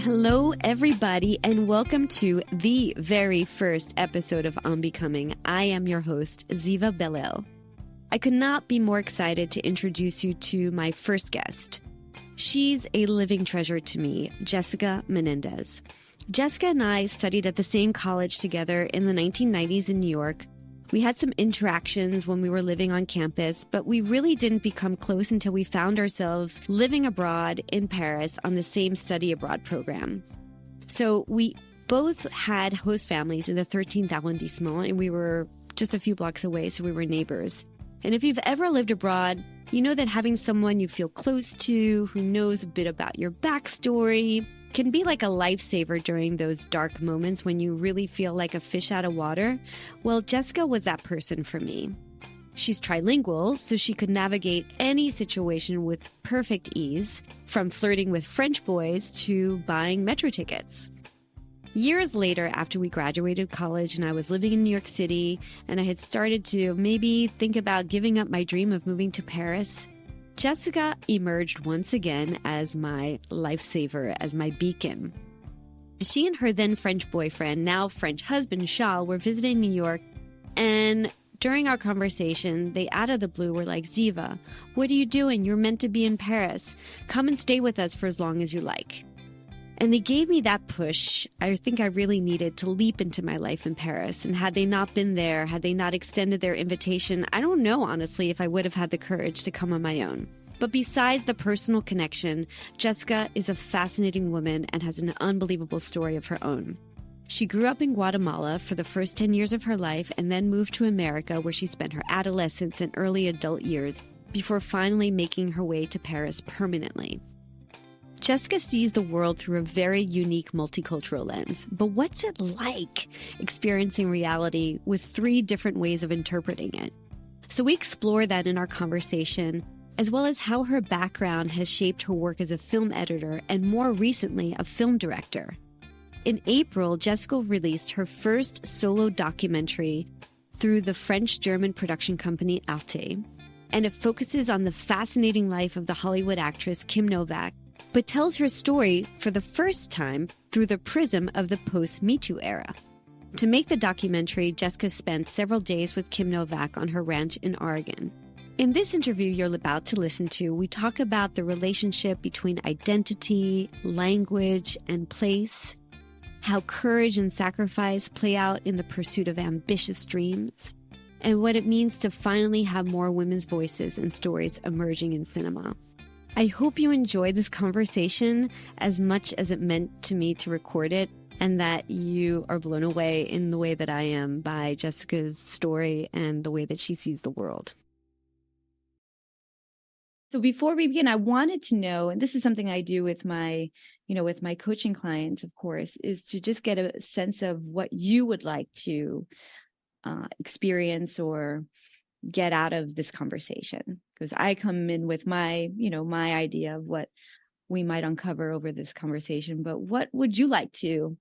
Hello, everybody, and welcome to the very first episode of On Becoming. I am your host, Ziva Bellel. I could not be more excited to introduce you to my first guest. She's a living treasure to me, Jessica Menéndez. Jessica and I studied at the same college together in the 1990s in New York. We had some interactions when we were living on campus, but we really didn't become close until we found ourselves living abroad in Paris on the same study abroad program. So we both had host families in the 13th arrondissement, and we were just a few blocks away, so we were neighbors. And if you've ever lived abroad, you know that having someone you feel close to, who knows a bit about your backstory, can be like a lifesaver during those dark moments when you really feel like a fish out of water. Well, Jessica was that person for me. She's trilingual, so she could navigate any situation with perfect ease, from flirting with French boys to buying metro tickets. Years later, after we graduated college and I was living in New York City, and I had started to maybe think about giving up my dream of moving to Paris, Jessica emerged once again as my lifesaver, as my beacon. She and her then French boyfriend, now French husband, Charles, were visiting New York, and during our conversation, they out of the blue were like, "Ziva, what are you doing? You're meant to be in Paris. Come and stay with us for as long as you like." And they gave me that push I think I really needed to leap into my life in Paris. And had they not been there, had they not extended their invitation, I don't know, honestly, if I would have had the courage to come on my own. But besides the personal connection, Jessica is a fascinating woman and has an unbelievable story of her own. She grew up in Guatemala for the first 10 years of her life and then moved to America, where she spent her adolescence and early adult years before finally making her way to Paris permanently. Jessica sees the world through a very unique multicultural lens. But what's it like experiencing reality with three different ways of interpreting it? So we explore that in our conversation, as well as how her background has shaped her work as a film editor and more recently, a film director. In April, Jessica released her first solo documentary through the French-German production company Arte, and it focuses on the fascinating life of the Hollywood actress Kim Novak, but tells her story for the first time through the prism of the post-Me Too era. To make the documentary, Jessica spent several days with Kim Novak on her ranch in Oregon. In this interview you're about to listen to, we talk about the relationship between identity, language, and place, how courage and sacrifice play out in the pursuit of ambitious dreams, and what it means to finally have more women's voices and stories emerging in cinema. I hope you enjoyed this conversation as much as it meant to me to record it, and that you are blown away in the way that I am by Jessica's story and the way that she sees the world. So before we begin, I wanted to know, and this is something I do with my coaching clients, of course, is to just get a sense of what you would like to experience or get out of this conversation, because I come in with my idea of what we might uncover over this conversation. But what would you like to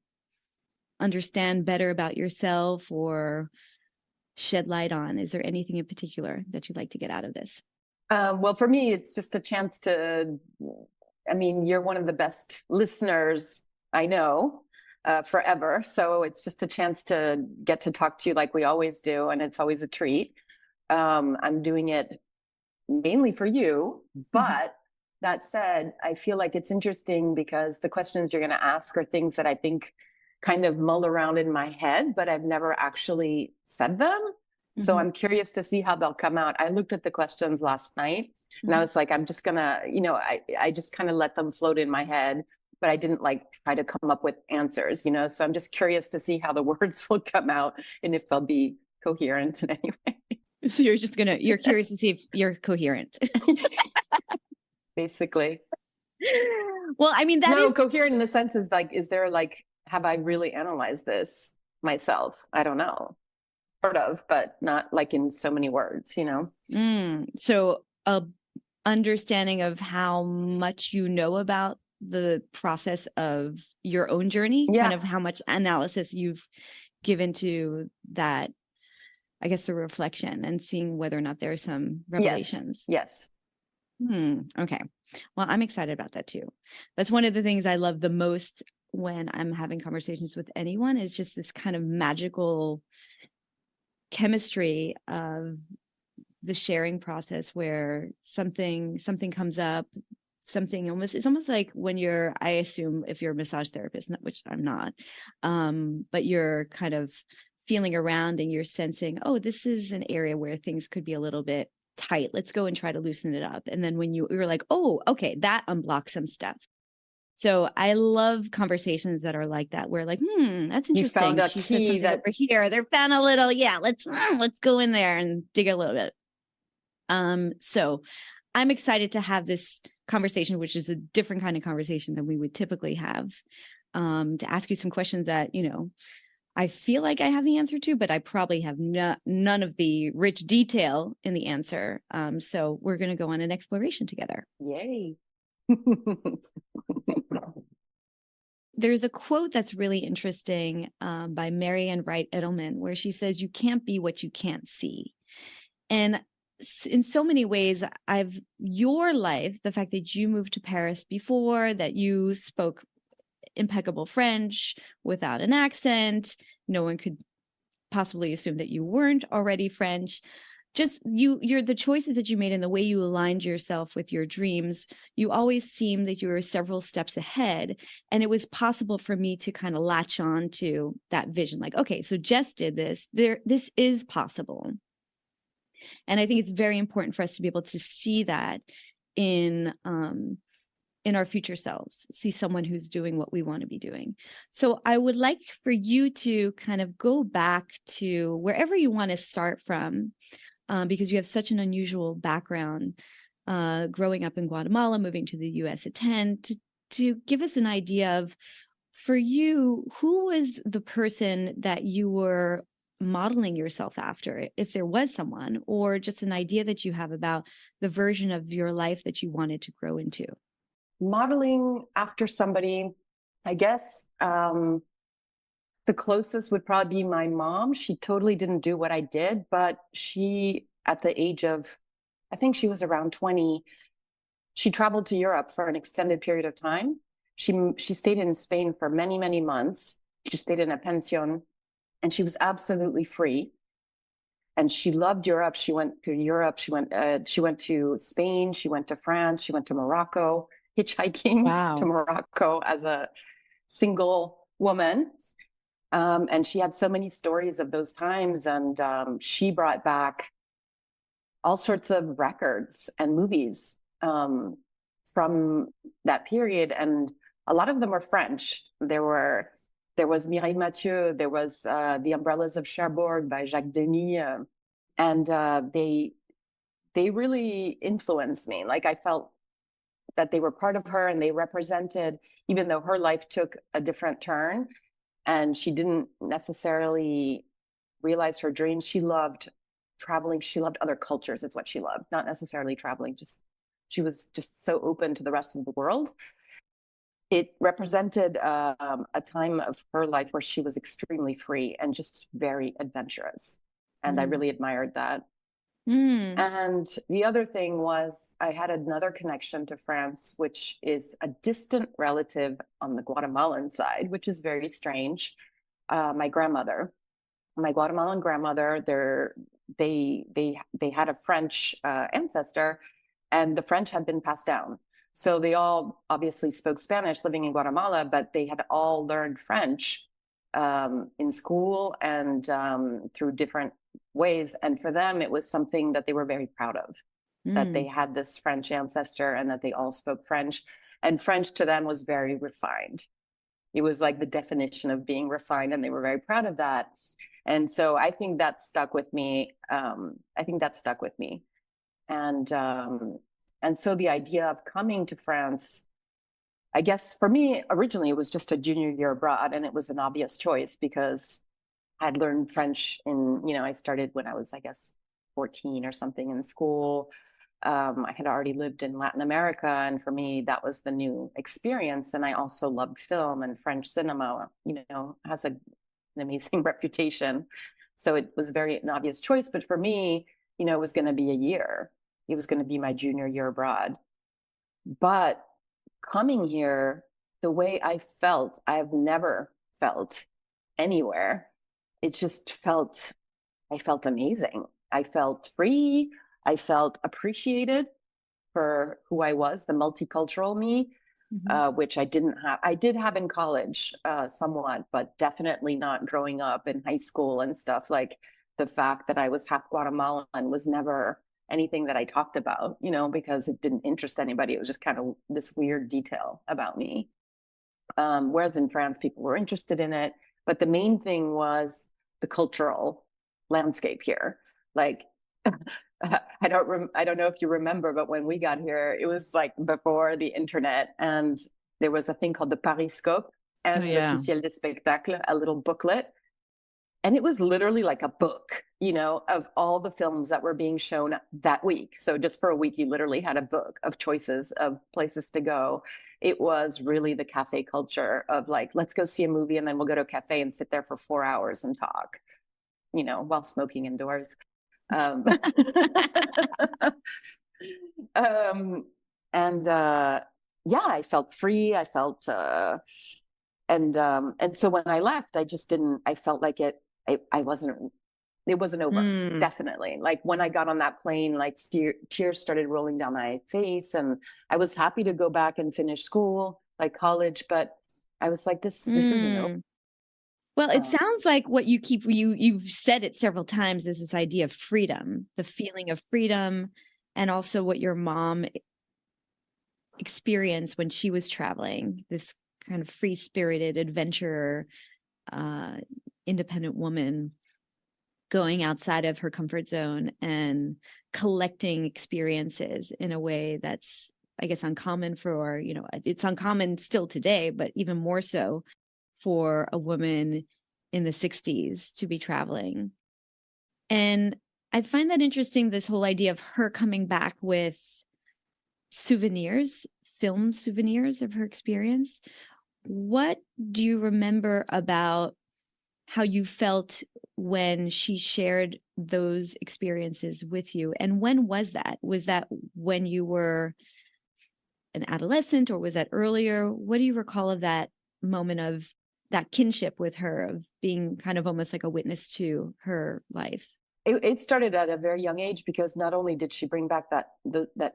understand better about yourself or shed light on? Is there anything in particular that you'd like to get out of this? Well, for me, it's just a chance you're one of the best listeners I know forever. So it's just a chance to get to talk to you like we always do. And it's always a treat. I'm doing it mainly for you, but that said, I feel like it's interesting because the questions you're going to ask are things that I think kind of mull around in my head, but I've never actually said them. So I'm curious to see how they'll come out. I looked at the questions last night and I was like, I'm just gonna, I just kind of let them float in my head, but I didn't try to come up with answers, so I'm just curious to see how the words will come out and if they'll be coherent in any way. So you're curious to see if you're coherent. Basically. Well, I mean, coherent in the sense is have I really analyzed this myself? I don't know. Sort of, but not in so many words, So a understanding of how much you know about the process of your own journey, kind of how much analysis you've given to that, I guess, the reflection and seeing whether or not there are some revelations. Yes. Okay. Well, I'm excited about that too. That's one of the things I love the most when I'm having conversations with anyone, is just this kind of magical chemistry of the sharing process, where something comes up, it's almost like when you're, I assume if you're a massage therapist, which I'm not, but you're kind of feeling around and you're sensing, oh, this is an area where things could be a little bit tight. Let's go and try to loosen it up. And then when you're like, oh, okay, that unblocks some stuff. So I love conversations that are like that, where like, that's You found interesting. a She said key something that over here. They found a little, let's go in there and dig a little bit. So I'm excited to have this conversation, which is a different kind of conversation than we would typically have, to ask you some questions that, I feel like I have the answer to, but I probably have none of the rich detail in the answer. So we're going to go on an exploration together. Yay. There's a quote that's really interesting by Marianne Wright Edelman, where she says, "You can't be what you can't see." And in so many ways, your life, the fact that you moved to Paris before, that you spoke impeccable French without an accent, no one could possibly assume that you weren't already French. Just you're the choices that you made and the way you aligned yourself with your dreams, you always seemed that you were several steps ahead. And it was possible for me to kind of latch on to that vision. Like, okay, so Jess did this. This is possible. And I think it's very important for us to be able to see that in our future selves, see someone who's doing what we want to be doing. So I would like for you to kind of go back to wherever you want to start from, because you have such an unusual background, growing up in Guatemala, moving to the US at 10, to give us an idea of, for you, who was the person that you were modeling yourself after, if there was someone, or just an idea that you have about the version of your life that you wanted to grow into. Modeling after somebody, I guess, the closest would probably be my mom. She totally didn't do what I did, but she, at the age of, I think she was around 20, she traveled to Europe for an extended period of time. She stayed in Spain for many, many months. She stayed in a pension, and she was absolutely free. And she loved Europe. She went to Europe. She went to Spain. She went to France. She went to Morocco, hitchhiking to Morocco as a single woman. And she had so many stories of those times. And she brought back all sorts of records and movies from that period. And a lot of them were French. There was Mireille Mathieu, there was The Umbrellas of Cherbourg by Jacques Demy. And they really influenced me. Like, I felt that they were part of her, and they represented, even though her life took a different turn and she didn't necessarily realize her dreams. She loved traveling. She loved other cultures. It's what she loved, not necessarily traveling. She was just so open to the rest of the world. It represented a time of her life where she was extremely free and just very adventurous. And I really admired that. And the other thing was, I had another connection to France, which is a distant relative on the Guatemalan side, which is very strange. My Guatemalan grandmother, they had a French ancestor, and the French had been passed down. So they all obviously spoke Spanish living in Guatemala, but they had all learned French in school and through different ways. And for them, it was something that they were very proud of, that they had this French ancestor and that they all spoke French. And French to them was very refined. It was like the definition of being refined, and they were very proud of that. And so I think that stuck with me. And so the idea of coming to France, I guess for me, originally it was just a junior year abroad, and it was an obvious choice because I'd learned French I started when I was, I guess, 14 or something in school. I had already lived in Latin America, and for me, that was the new experience. And I also loved film, and French cinema, has an amazing reputation. So it was an obvious choice. But for me, it was going to be a year. He was going to be my junior year abroad. But coming here, the way I felt, I've never felt anywhere. It just I felt amazing. I felt free. I felt appreciated for who I was, the multicultural me, which I didn't have. I did have in college somewhat, but definitely not growing up in high school and stuff. Like the fact that I was half Guatemalan was never anything that I talked about, you know, because it didn't interest anybody. It was just kind of this weird detail about me. Whereas in France, people were interested in it. But the main thing was the cultural landscape here. Like, I don't know if you remember, but when we got here, it was like before the internet, and there was a thing called the Pariscope and l'Officiel des Spectacles, a little booklet. And it was literally like a book, you know, of all the films that were being shown that week. So just for a week, you literally had a book of choices of places to go. It was really the cafe culture of like, let's go see a movie and then we'll go to a cafe and sit there for 4 hours and talk, you know, while smoking indoors. Yeah, I felt free. I felt, and so when I left, I felt like it wasn't over. Definitely. Like when I got on that plane, like tears started rolling down my face, and I was happy to go back and finish school, like college, but I was like, this isn't over. Well, it sounds like what you've said it several times is this idea of freedom, the feeling of freedom, and also what your mom experienced when she was traveling, this kind of free-spirited adventurer, independent woman going outside of her comfort zone and collecting experiences in a way that's, I guess, uncommon for, you know, it's uncommon still today, but even more so for a woman in the 60s to be traveling. And I find that interesting, this whole idea of her coming back with souvenirs, film souvenirs of her experience. What do you remember about how you felt when she shared those experiences with you? And when was that? Was that when you were an adolescent, or was that earlier? What do you recall of that moment of that kinship with her, of being kind of almost like a witness to her life? It started at a very young age, because not only did she bring back that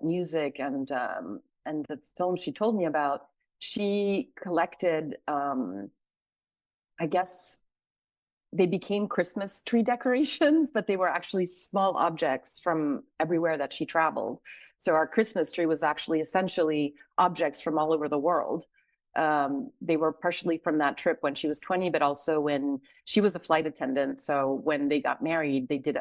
music and the film she told me about, she collected, I guess they became Christmas tree decorations, but they were actually small objects from everywhere that she traveled. So our Christmas tree was actually essentially objects from all over the world. They were partially from that trip when she was 20, but also when she was a flight attendant. So when they got married, they did,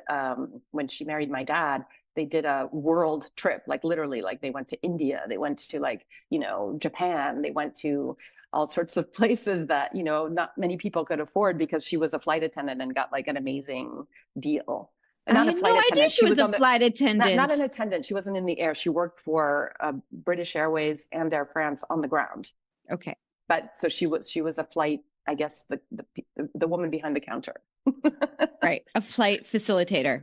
when she married my dad, they did a world trip, like literally, like they went to India, they went to like, you know, Japan, they went to all sorts of places that, you know, not many people could afford, because she was a flight attendant and got like an amazing deal. And I had no idea she was a flight attendant. Not an attendant. She wasn't in the air. She worked for British Airways and Air France on the ground. Okay. But so she was a flight, I guess, the woman behind the counter. Right. A flight facilitator.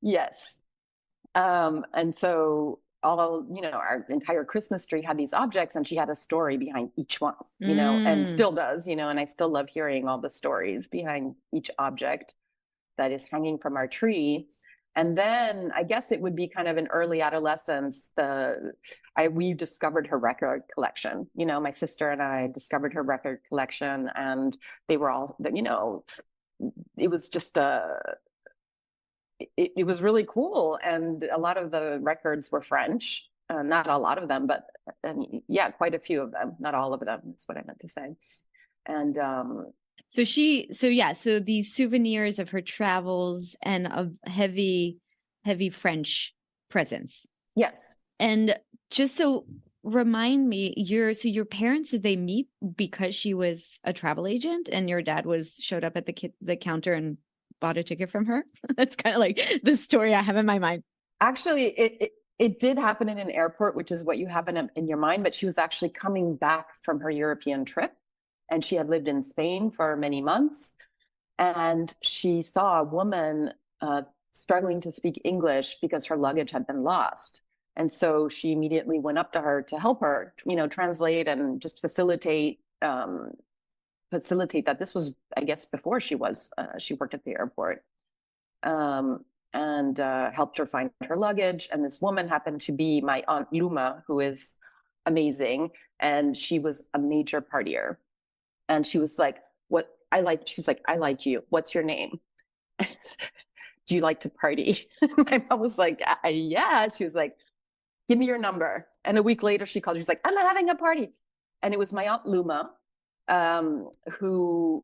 Yes. And so our entire Christmas tree had these objects, and she had a story behind each one, you know, and still does, you know, and I still love hearing all the stories behind each object that is hanging from our tree. And then I guess it would be kind of in early adolescence, we discovered her record collection. You know, my sister and I discovered her record collection, and they were all, you know, it was just it was really cool. And a lot of the records were French. Not a lot of them, but quite a few of them. Not all of them. That's what I meant to say. And so these souvenirs of her travels and of heavy French presence. Yes. And just so remind me, your parents, did they meet because she was a travel agent and your dad showed up at the counter and bought a ticket from her? That's kind of like the story I have in my mind. Actually, it did happen in an airport, which is what you have in your mind, but she was actually coming back from her European trip. And she had lived in Spain for many months. And she saw a woman struggling to speak English because her luggage had been lost. And so she immediately went up to her to help her, translate and just facilitate that. This was, I guess, before she worked at the airport, and helped her find her luggage. And this woman happened to be my Aunt Luma, who is amazing. And she was a major partier. And she was like, she's like, I like you. What's your name? Do you like to party? My mom was like, yeah. She was like, give me your number. And a week later she called. She's like, I'm having a party. And it was my Aunt Luma, who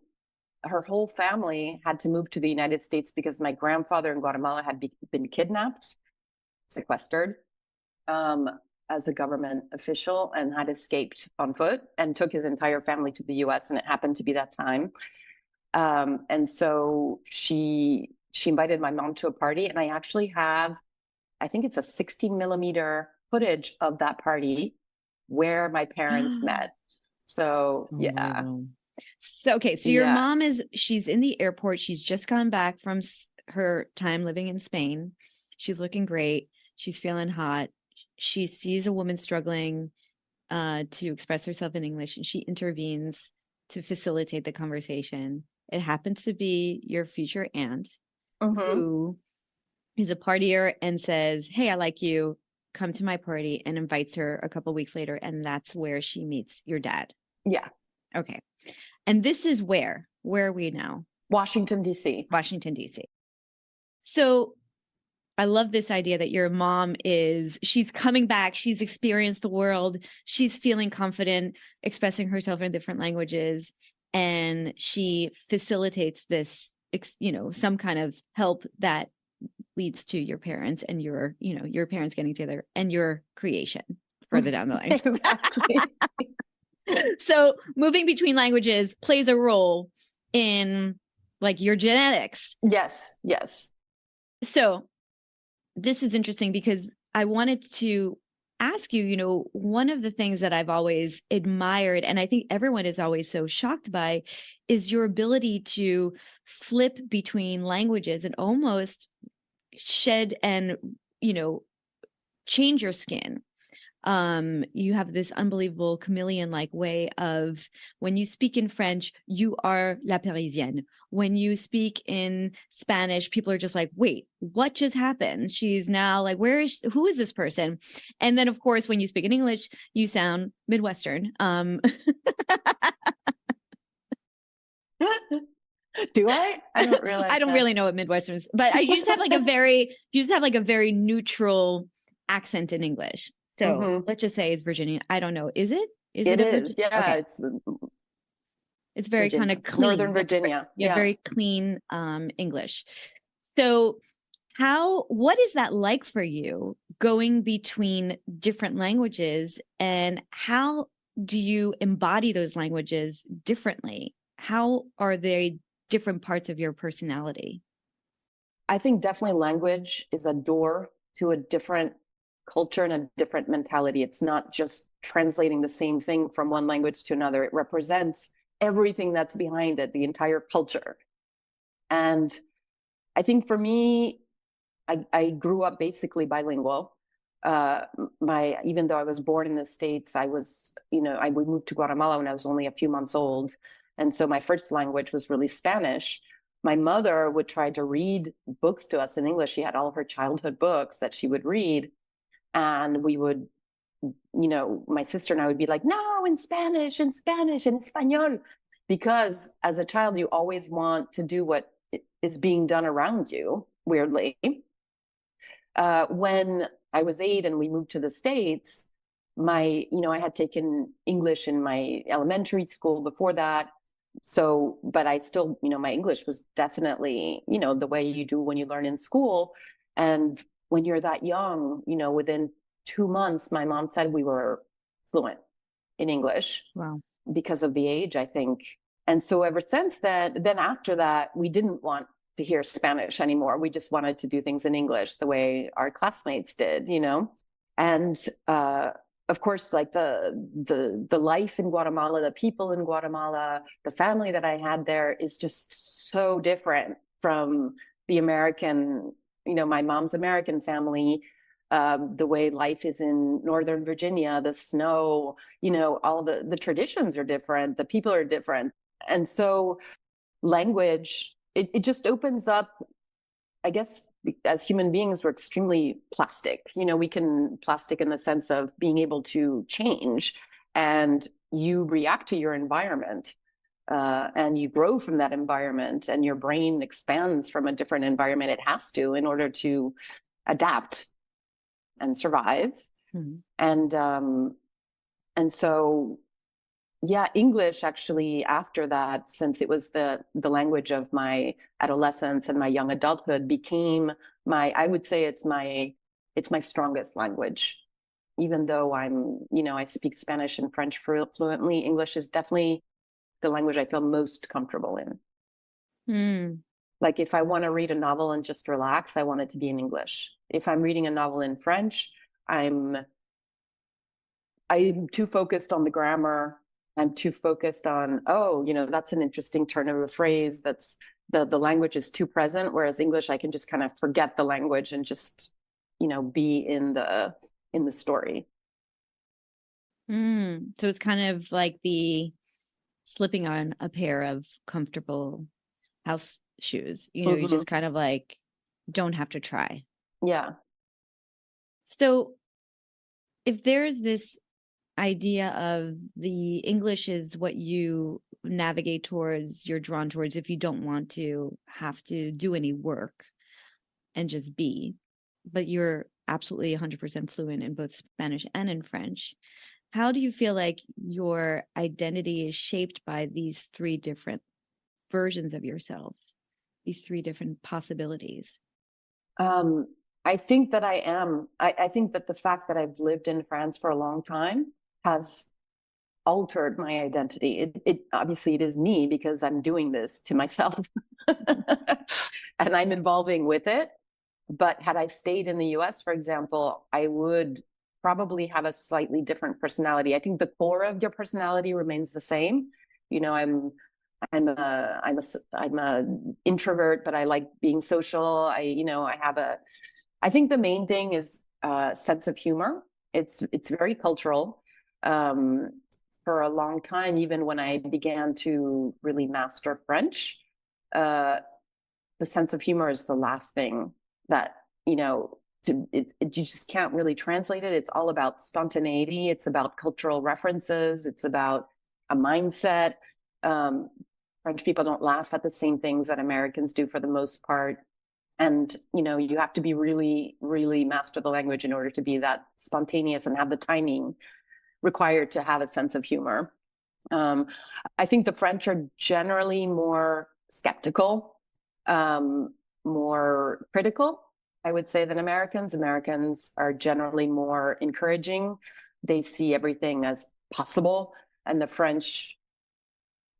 her whole family had to move to the United States because my grandfather in Guatemala had been kidnapped, sequestered, as a government official, and had escaped on foot and took his entire family to the US. And it happened to be that time. And so she invited my mom to a party, and I actually have, I think it's a 16 millimeter footage of that party where my parents met. So, yeah. So, okay. So your mom she's in the airport. She's just gone back from her time living in Spain. She's looking great. She's feeling hot. She sees a woman struggling to express herself in English, and she intervenes to facilitate the conversation. It happens to be your future aunt, who is a partier and says, hey, I like you. Come to my party, and invites her a couple of weeks later. And that's where she meets your dad. Yeah. Okay. And this is where are we now? Washington, D.C. Washington, D.C. So I love this idea that your mom she's coming back. She's experienced the world. She's feeling confident, expressing herself in different languages. And she facilitates this, some kind of help that leads to your parents and your parents getting together and your creation further down the line. Exactly. So moving between languages plays a role in like your genetics. Yes. So this is interesting because I wanted to ask you, one of the things that I've always admired, and I think everyone is always so shocked by, is your ability to flip between languages and almost shed and, change your skin. You have this unbelievable chameleon-like way of, when you speak in French, you are la Parisienne. When you speak in Spanish, people are just like, wait, what just happened? She's now like, who is this person? And then of course, when you speak in English, you sound Midwestern. Do I? I don't realize. I don't really know what Midwestern is, but you just have like a very neutral accent in English. So let's just say it's Virginia. I don't know. Is it? It is. Yeah. Okay. It's very kind of clean. Northern Virginia. Yeah. Very clean English. So what is that like for you, going between different languages, and how do you embody those languages differently? How are they different parts of your personality? I think definitely language is a door to a different culture and a different mentality. It's not just translating the same thing from one language to another. It represents everything that's behind it, the entire culture. And I think for me, I grew up basically bilingual. Even though I was born in the States, I we moved to Guatemala when I was only a few months old. And so my first language was really Spanish. My mother would try to read books to us in English. She had all of her childhood books that she would read. And we would, my sister and I would be like, no, in Spanish, in Espanol. Because as a child, you always want to do what is being done around you, weirdly. When I was 8 and we moved to the States, I had taken English in my elementary school before that. So, but I still, my English was definitely, the way you do when you learn in school. And when you're that young, within 2 months, my mom said we were fluent in English. Wow. Because of the age, I think. And so ever since then after that, we didn't want to hear Spanish anymore. We just wanted to do things in English the way our classmates did, And of course, like the life in Guatemala, the people in Guatemala, the family that I had there is just so different from the American my mom's American family, the way life is in Northern Virginia, the snow, all the traditions are different, the people are different. And so language, it just opens up, I guess, as human beings, we're extremely plastic. We can plastic in the sense of being able to change, and you react to your environment, and you grow from that environment, and your brain expands from a different environment. It has to, in order to adapt and survive. Mm-hmm. And so, yeah, English actually, after that, since it was the language of my adolescence and my young adulthood, became I would say it's my strongest language. Even though I speak Spanish and French fluently, English is definitely the language I feel most comfortable in. Mm. Like if I want to read a novel and just relax, I want it to be in English. If I'm reading a novel in French, I'm too focused on the grammar. I'm too focused on, that's an interesting turn of a phrase. That's the language is too present. Whereas English, I can just kind of forget the language and just, be in the story. So it's kind of like the slipping on a pair of comfortable house shoes. You just kind of like don't have to try. Yeah. So if there's this idea of the English is what you navigate towards, you're drawn towards if you don't want to have to do any work and just be, but you're absolutely 100% fluent in both Spanish and in French. How do you feel like your identity is shaped by these three different versions of yourself, these three different possibilities? I think that I think that the fact that I've lived in France for a long time has altered my identity. It obviously it is me because I'm doing this to myself and I'm evolving with it. But had I stayed in the US, for example, I would probably have a slightly different personality. I think the core of your personality remains the same. I'm a introvert, but I like being social. I think the main thing is sense of humor. It's very cultural. For a long time, even when I began to really master French, the sense of humor is the last thing that, you just can't really translate it. It's all about spontaneity. It's about cultural references. It's about a mindset. French people don't laugh at the same things that Americans do for the most part. And, you have to be really, really master the language in order to be that spontaneous and have the timing required to have a sense of humor. I think the French are generally more skeptical, more critical, I would say, than Americans. Americans are generally more encouraging. They see everything as possible. And the French,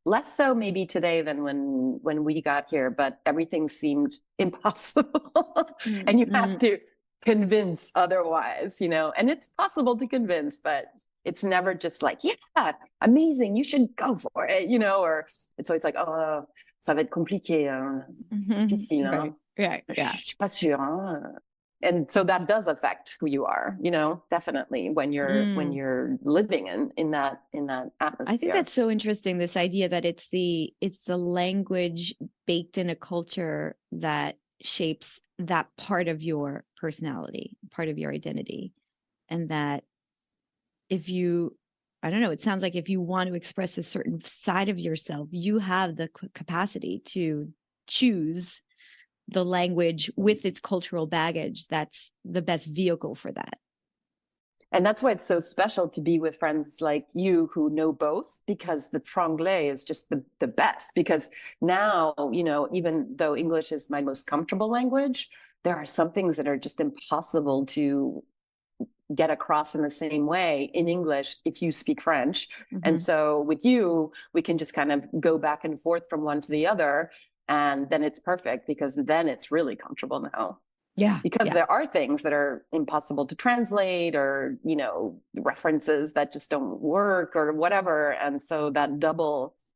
less so maybe today than when we got here, but everything seemed impossible. And you have to convince otherwise, and it's possible to convince, but it's never just like, yeah, amazing, you should go for it, or it's always like, oh, ça va être compliqué, difficile, right. Yeah. Je suis pas sûre, hein? And so that does affect who you are, definitely when you're living in that atmosphere. I think that's so interesting, this idea that it's the language baked in a culture that shapes that part of your personality, part of your identity. And that if you, I don't know, it sounds like if you want to express a certain side of yourself, you have the capacity to choose the language with its cultural baggage that's the best vehicle for that. And that's why it's so special to be with friends like you who know both, because the franglais is just the best. Because now, even though English is my most comfortable language, there are some things that are just impossible to get across in the same way in English if you speak French. And so with you, we can just kind of go back and forth from one to the other. And then it's perfect, because then it's really comfortable now. Yeah. Because there are things that are impossible to translate, or, references that just don't work or whatever. And so that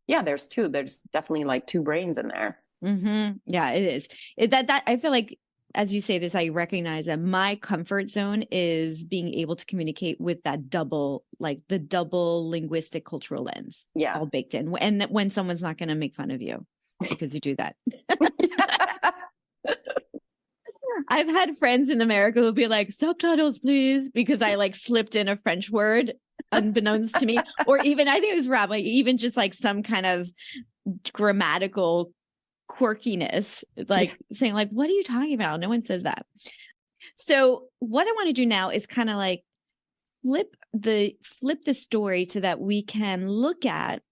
there's definitely like two brains in there. Yeah, it is. That I feel like as you say this, I recognize that my comfort zone is being able to communicate with that double, like the double linguistic cultural lens, all baked in. And when someone's not going to make fun of you because you do that. I've had friends in America who'll be like, subtitles, please, because I like slipped in a French word unbeknownst to me. Or even, I think it was Rob, like, even just like some kind of grammatical quirkiness, like saying like, what are you talking about? No one says that. So what I want to do now is kind of like flip the story so that we can look at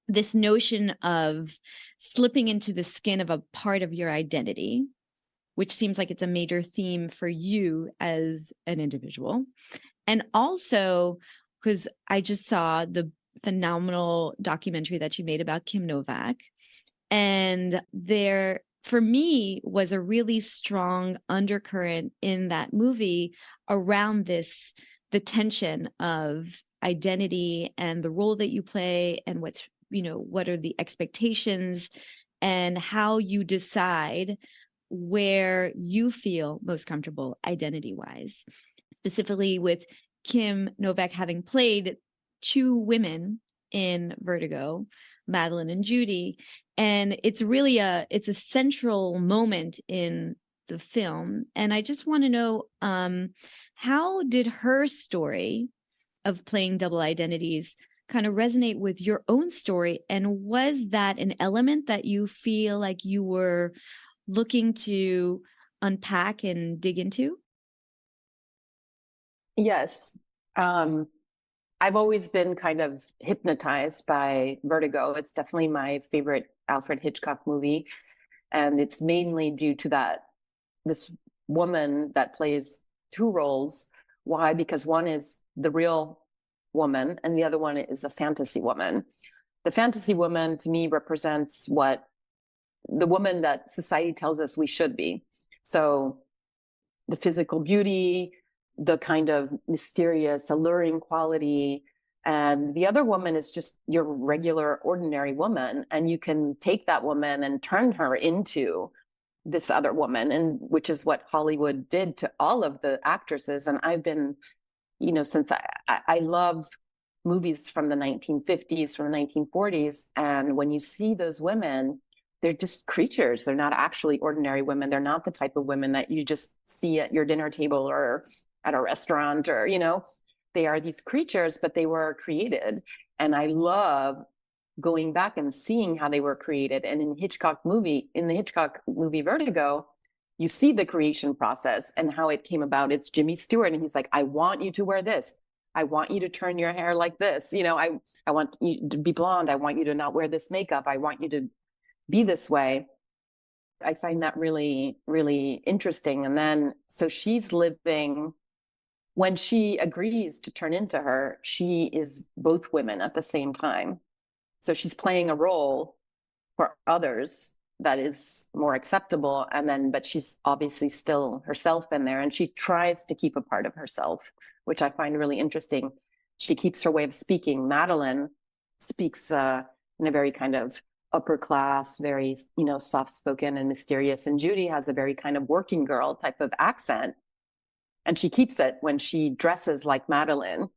this notion of slipping into the skin of a part of your identity, which seems like it's a major theme for you as an individual. And also because I just saw the phenomenal documentary that you made about Kim Novak. And there, for me, was a really strong undercurrent in that movie around this, the tension of identity and the role that you play and what's, you know, what are the expectations and how you decide where you feel most comfortable identity-wise. Specifically with Kim Novak having played two women in Vertigo, Madeline and Judy. And it's really it's a central moment in the film. And I just want to know, how did her story of playing double identities kind of resonate with your own story? And was that an element that you feel like you were looking to unpack and dig into? Yes. I've always been kind of hypnotized by Vertigo. It's definitely my favorite Alfred Hitchcock movie. And it's mainly due to this woman that plays two roles. Why? Because one is the real woman and the other one is a fantasy woman. The fantasy woman to me represents what the woman that society tells us we should be. So the physical beauty, the kind of mysterious, alluring quality. And the other woman is just your regular, ordinary woman. And you can take that woman and turn her into this other woman, and which is what Hollywood did to all of the actresses. And I've been, you know, since I love movies from the 1950s, from the 1940s. And when you see those women, they're just creatures. They're not actually ordinary women. They're not the type of women that you just see at your dinner table or at a restaurant, or, you know, they are these creatures, but they were created. And I love going back and seeing how they were created. And in the Hitchcock movie Vertigo, you see the creation process and how it came about. It's Jimmy Stewart. And he's like, I want you to wear this. I want you to turn your hair like this. You know, I want you to be blonde. I want you to not wear this makeup. I want you to be this way. I find that really, really interesting. And then, so she's living, when she agrees to turn into her, she is both women at the same time. So she's playing a role for others that is more acceptable. And then, but she's obviously still herself in there. And she tries to keep a part of herself, which I find really interesting. She keeps her way of speaking. Madeline speaks in a very kind of upper class, very, you know, soft spoken and mysterious. And Judy has a very kind of working girl type of accent. And she keeps it when she dresses like Madeline,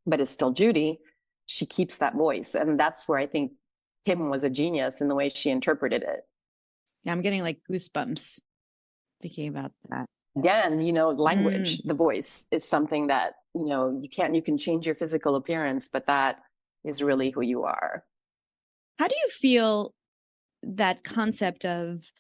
but it's still Judy. She keeps that voice. And that's where I think Kim was a genius in the way she interpreted it. Yeah, I'm getting like goosebumps thinking about that. Again, you know, language, the voice is something that, you know, you can change your physical appearance, but that is really who you are. How do you feel that concept of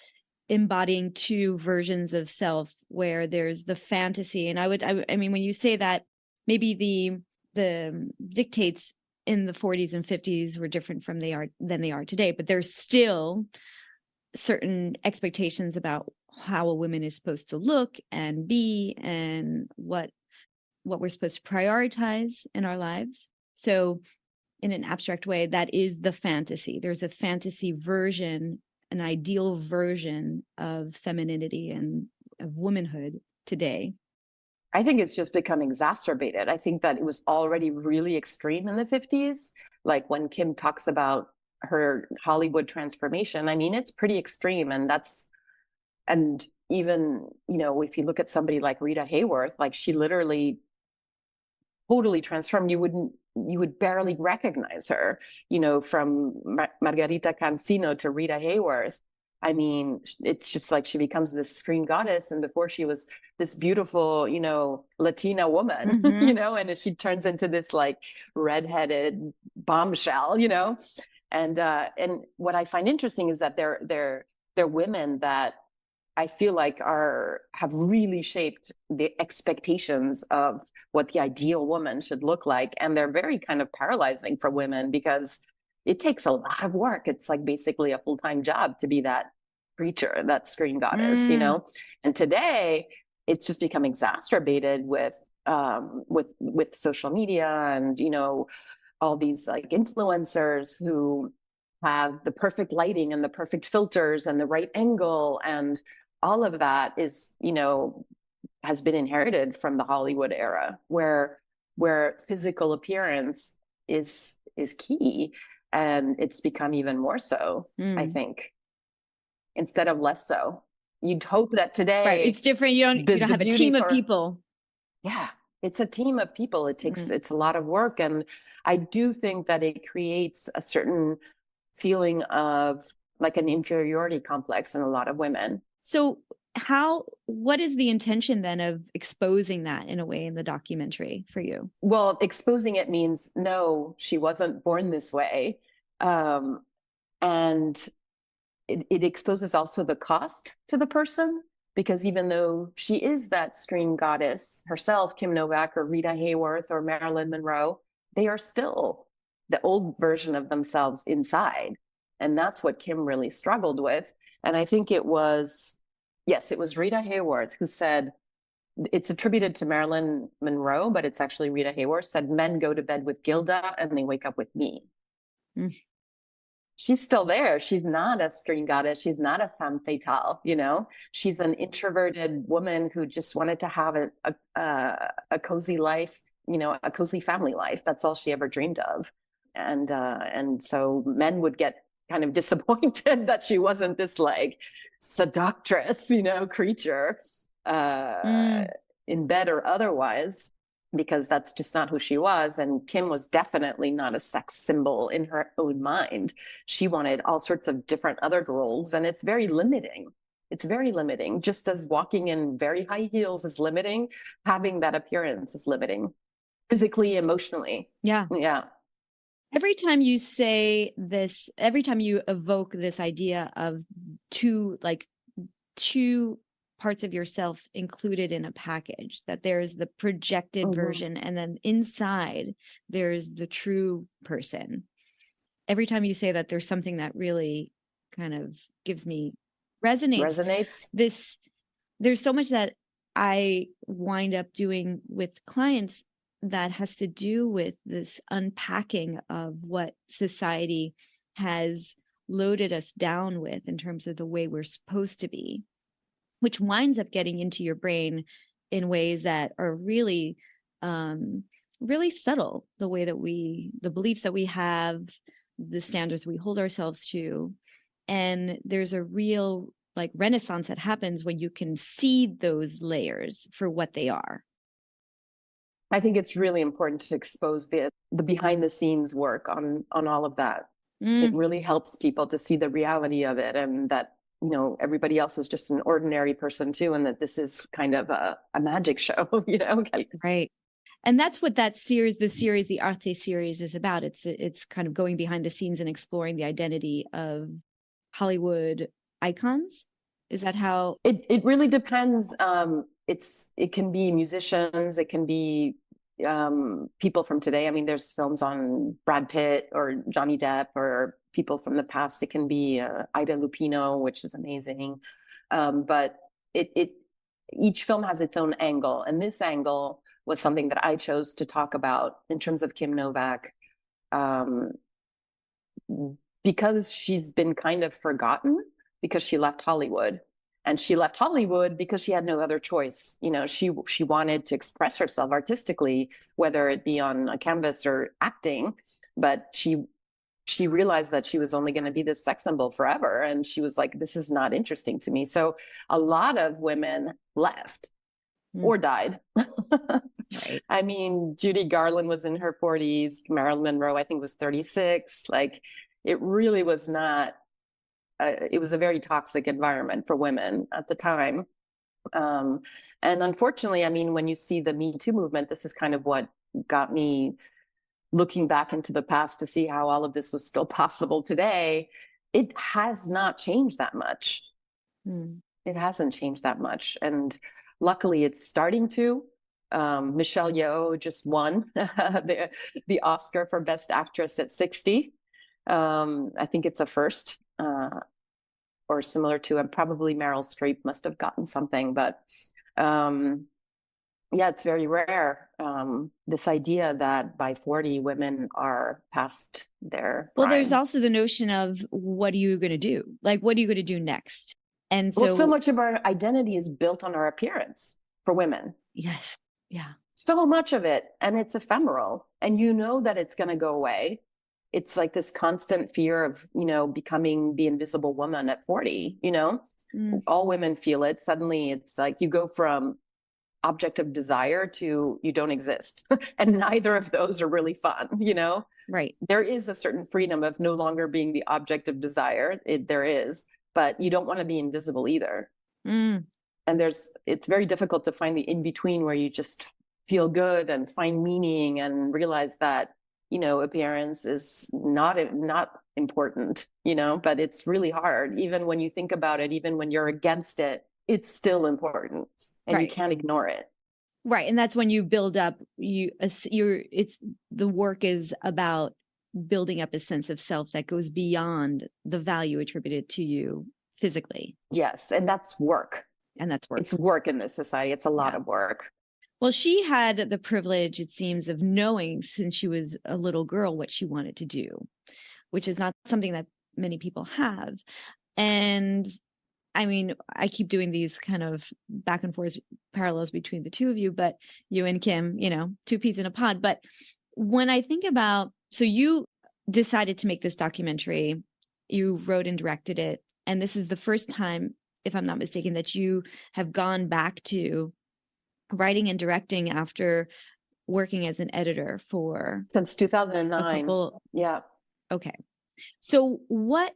embodying two versions of self, where there's the fantasy? And I mean, when you say that, maybe the dictates in the 40s and 50s were different than they are today, but there's still certain expectations about how a woman is supposed to look and be, and what we're supposed to prioritize in our lives. So in an abstract way, that is the fantasy. There's a fantasy version, an ideal version of femininity and of womanhood today. I think it's just become exacerbated. I think that it was already really extreme in the 50s. Like when Kim talks about her Hollywood transformation, I mean, it's pretty extreme. And even, if you look at somebody like Rita Hayworth, like she literally totally transformed. You would barely recognize her, from Margarita Cancino to Rita Hayworth. I mean, it's just like she becomes this screen goddess. And before she was this beautiful, Latina woman, Mm-hmm. and she turns into this like redheaded bombshell, and what I find interesting is that they're women that I feel like have really shaped the expectations of what the ideal woman should look like. And they're very kind of paralyzing for women because it takes a lot of work. It's like basically a full-time job to be that creature, that screen goddess, Mm. And today it's just become exacerbated with social media and, all these like influencers who have the perfect lighting and the perfect filters and the right angle, and all of that is, has been inherited from the Hollywood era, where physical appearance is key, and it's become even more so, I Mm. think, instead of less so. You'd hope that Right. today It's different. You don't the have a beauty team of for, people. yeah, it's a team of people. Mm. It's a lot of work, and I do think that it creates a certain feeling of like an inferiority complex in a lot of women. So what is the intention then of exposing that in a way in the documentary for you? Well, exposing it means no, she wasn't born this way. Um, and it exposes also the cost to the person, because even though she is that screen goddess herself, Kim Novak or Rita Hayworth or Marilyn Monroe, they are still the old version of themselves inside. And that's what Kim really struggled with. And I think it was Rita Hayworth who said, it's attributed to Marilyn Monroe, but it's actually Rita Hayworth said, men go to bed with Gilda and they wake up with me. Mm. She's still there. She's not a screen goddess. She's not a femme fatale, She's an introverted woman who just wanted to have a cozy life, a cozy family life. That's all she ever dreamed of. And so men would get kind of disappointed that she wasn't this like seductress, creature Mm. in bed or otherwise, because that's just not who she was. And Kim was definitely not a sex symbol in her own mind. She wanted all sorts of different other roles, and it's very limiting. It's very limiting. Just as walking in very high heels is limiting, having that appearance is limiting, physically, emotionally. Yeah. Yeah. Every time you say this, every time you evoke this idea of two parts of yourself included in a package, that there's the projected version and then inside there's the true person. Every time you say that, there's something that really kind of resonates. There's so much that I wind up doing with clients that has to do with this unpacking of what society has loaded us down with in terms of the way we're supposed to be, which winds up getting into your brain in ways that are really, really subtle. The way that the beliefs that we have, the standards we hold ourselves to. And there's a real like renaissance that happens when you can see those layers for what they are. I think it's really important to expose the behind the scenes work on all of that. It really helps people to see the reality of it, and that, everybody else is just an ordinary person too, and that this is kind of a magic show, Right. And that's what the Arte series is about. It's kind of going behind the scenes and exploring the identity of Hollywood icons. Is that how? It really depends. It can be musicians, it can be people from today. I mean, there's films on Brad Pitt or Johnny Depp, or people from the past. It can be Ida Lupino, which is amazing. But each film has its own angle, and this angle was something that I chose to talk about in terms of Kim Novak, because she's been kind of forgotten, because she left Hollywood. And she left Hollywood because she had no other choice. She wanted to express herself artistically, whether it be on a canvas or acting, but she she realized that she was only going to be this sex symbol forever. And she was like, this is not interesting to me. So a lot of women left or died. Right. I mean, Judy Garland was in her 40s. Marilyn Monroe, I think, was 36. Like, it really was not, it was a very toxic environment for women at the time. And unfortunately, I mean, when you see the Me Too movement, this is kind of what got me looking back into the past to see how all of this was still possible today. It has not changed that much. It hasn't changed that much. And luckily it's starting to. Michelle Yeoh just won the Oscar for Best Actress at 60. I think it's a first, or similar to, probably Meryl Streep must have gotten something, but yeah, it's very rare. This idea that by 40 women are past their prime. Well, there's also the notion of what are you going to do? Like, what are you going to do next? And so much of our identity is built on our appearance for women. Yes. Yeah. So much of it. And it's ephemeral. And you know that it's going to go away. It's like this constant fear of, becoming the invisible woman at 40, all women feel it. Suddenly it's like you go from object of desire to you don't exist. And neither of those are really fun, Right. There is a certain freedom of no longer being the object of desire. There is, but you don't want to be invisible either. And it's very difficult to find the in-between where you just feel good and find meaning and realize that, appearance is not important, but it's really hard. Even when you think about it, even when you're against it, it's still important and you can't ignore it. Right. And that's when you build up, the work is about building up a sense of self that goes beyond the value attributed to you physically. Yes. And that's work. It's work in this society. It's a lot of work. Well, she had the privilege, it seems, of knowing since she was a little girl what she wanted to do, which is not something that many people have. And I mean, I keep doing these kind of back and forth parallels between the two of you, but you and Kim, two peas in a pod. But when I think about, so you decided to make this documentary, you wrote and directed it, and this is the first time, if I'm not mistaken, that you have gone back to writing and directing after working as an editor since 2009. Yeah. Okay. So why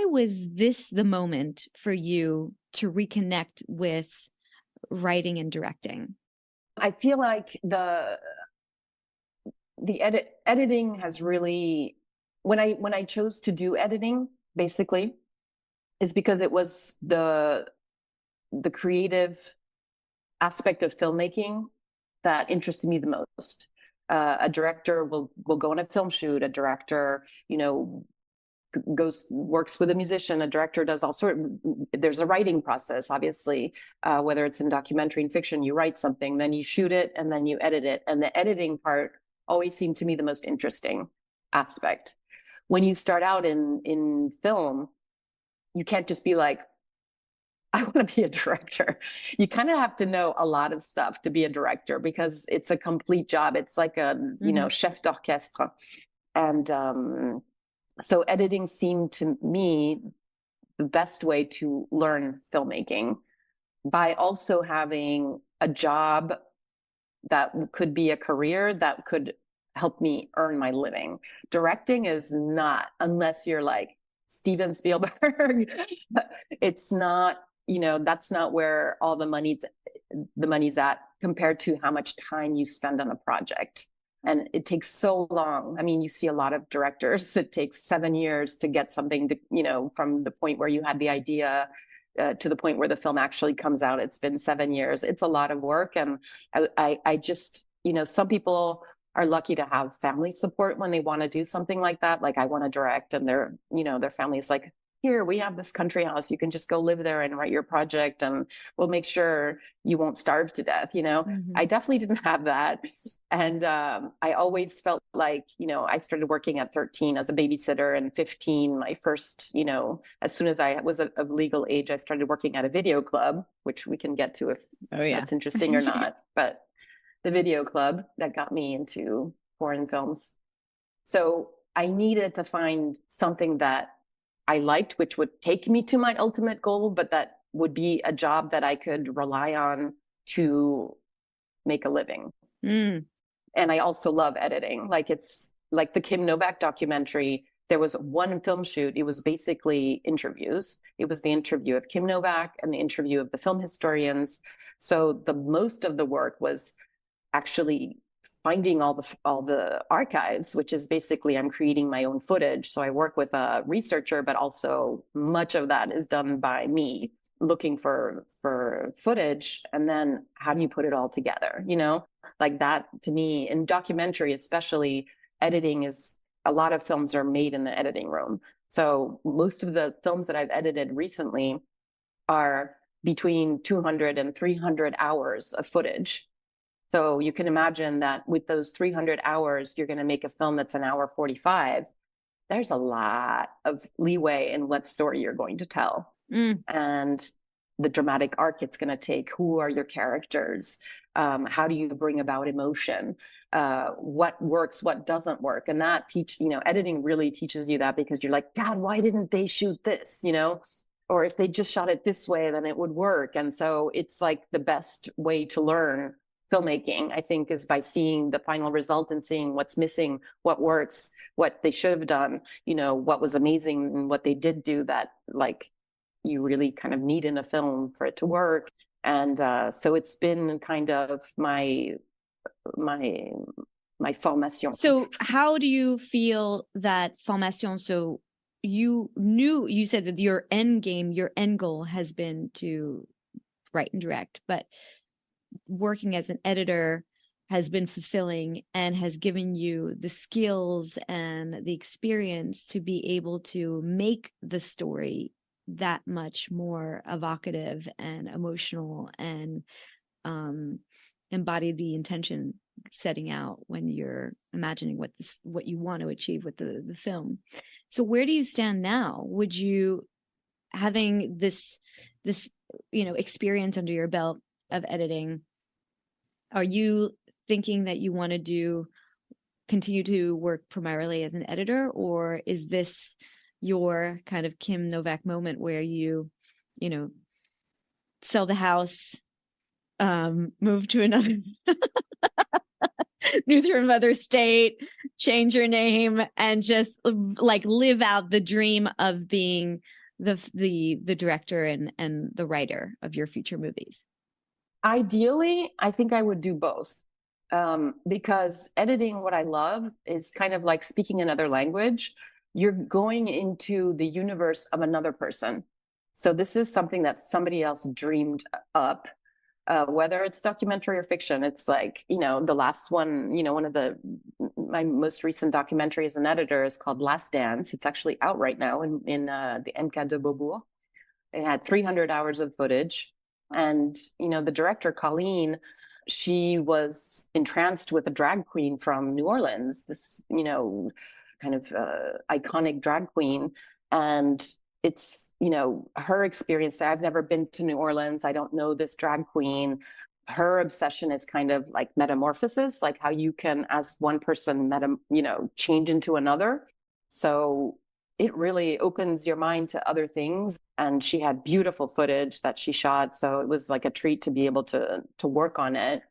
was this the moment for you to reconnect with writing and directing? I feel like the editing has really, when I chose to do editing, basically, is because it was the creative aspect of filmmaking that interested me the most. A director will go on a film shoot. A director, works with a musician. A director does all sorts. There's a writing process, obviously, whether it's in documentary and fiction. You write something, then you shoot it, and then you edit it. And the editing part always seemed to me the most interesting aspect. When you start out in film, you can't just be like, I want to be a director. You kind of have to know a lot of stuff to be a director because it's a complete job. It's like a, chef d'orchestre. And so editing seemed to me the best way to learn filmmaking by also having a job that could be a career that could help me earn my living. Directing is not, unless you're like Steven Spielberg, it's not, that's not where all the money's at compared to how much time you spend on a project. And it takes so long. I mean, you see a lot of directors, it takes 7 years to get something to, from the point where you had the idea to the point where the film actually comes out. It's been 7 years. It's a lot of work. And I just, some people are lucky to have family support when they want to do something like that. Like I want to direct and their family is like, here, we have this country house. You can just go live there and write your project and we'll make sure you won't starve to death. I definitely didn't have that. And I always felt like, I started working at 13 as a babysitter, and 15, my first, as soon as I was of legal age, I started working at a video club, which we can get to if that's interesting or not. But the video club that got me into foreign films. So I needed to find something that I liked, which would take me to my ultimate goal, but that would be a job that I could rely on to make a living. Mm. And I also love editing. Like, it's like the Kim Novak documentary. There was one film shoot. It was basically interviews. It was the interview of Kim Novak and the interview of the film historians. So the most of the work was actually finding all the archives, which is basically I'm creating my own footage. So I work with a researcher, but also much of that is done by me looking for footage. And then how do you put it all together? You know, like that to me in documentary, especially, editing is, a lot of films are made in the editing room. So most of the films that I've edited recently are between 200 and 300 hours of footage. So you can imagine that with those 300 hours, you're going to make a film that's an hour 45. There's a lot of leeway in what story you're going to tell. And the dramatic arc it's going to take. Who are your characters? How do you bring about emotion? What works, what doesn't work? And that editing really teaches you that, because you're like, God, why didn't they shoot this? You know, or if they just shot it this way, then it would work. And so it's like the best way to learn filmmaking, I think, is by seeing the final result and seeing what's missing, what works, what they should have done, you know, what was amazing and what they did do that, like, you really kind of need in a film for it to work. And so it's been kind of my formation. So how do you feel that formation? So you said that your end goal has been to write and direct, but working as an editor has been fulfilling and has given you the skills and the experience to be able to make the story that much more evocative and emotional and embody the intention setting out when you're imagining what you want to achieve with the film. So where do you stand now? Would you, having this experience under your belt of editing, are you thinking that you want to continue to work primarily as an editor, or is this your kind of Kim Novak moment where you sell the house, move to another move to another state, change your name, and just like live out the dream of being the director and the writer of your future movies? Ideally, I think I would do both, because editing, what I love is kind of like speaking another language. You're going into the universe of another person. So this is something that somebody else dreamed up, whether it's documentary or fiction. It's like, the last one, one of my most recent documentary as an editor is called Last Dance. It's actually out right now in the MK de Beaubourg. It had 300 hours of footage. And, the director, Colleen, she was entranced with a drag queen from New Orleans, this, kind of iconic drag queen. And it's, her experience. I've never been to New Orleans. I don't know this drag queen. Her obsession is kind of like metamorphosis, like how you can, as one person, change into another. So it really opens your mind to other things. And she had beautiful footage that she shot. So it was like a treat to be able to work on it.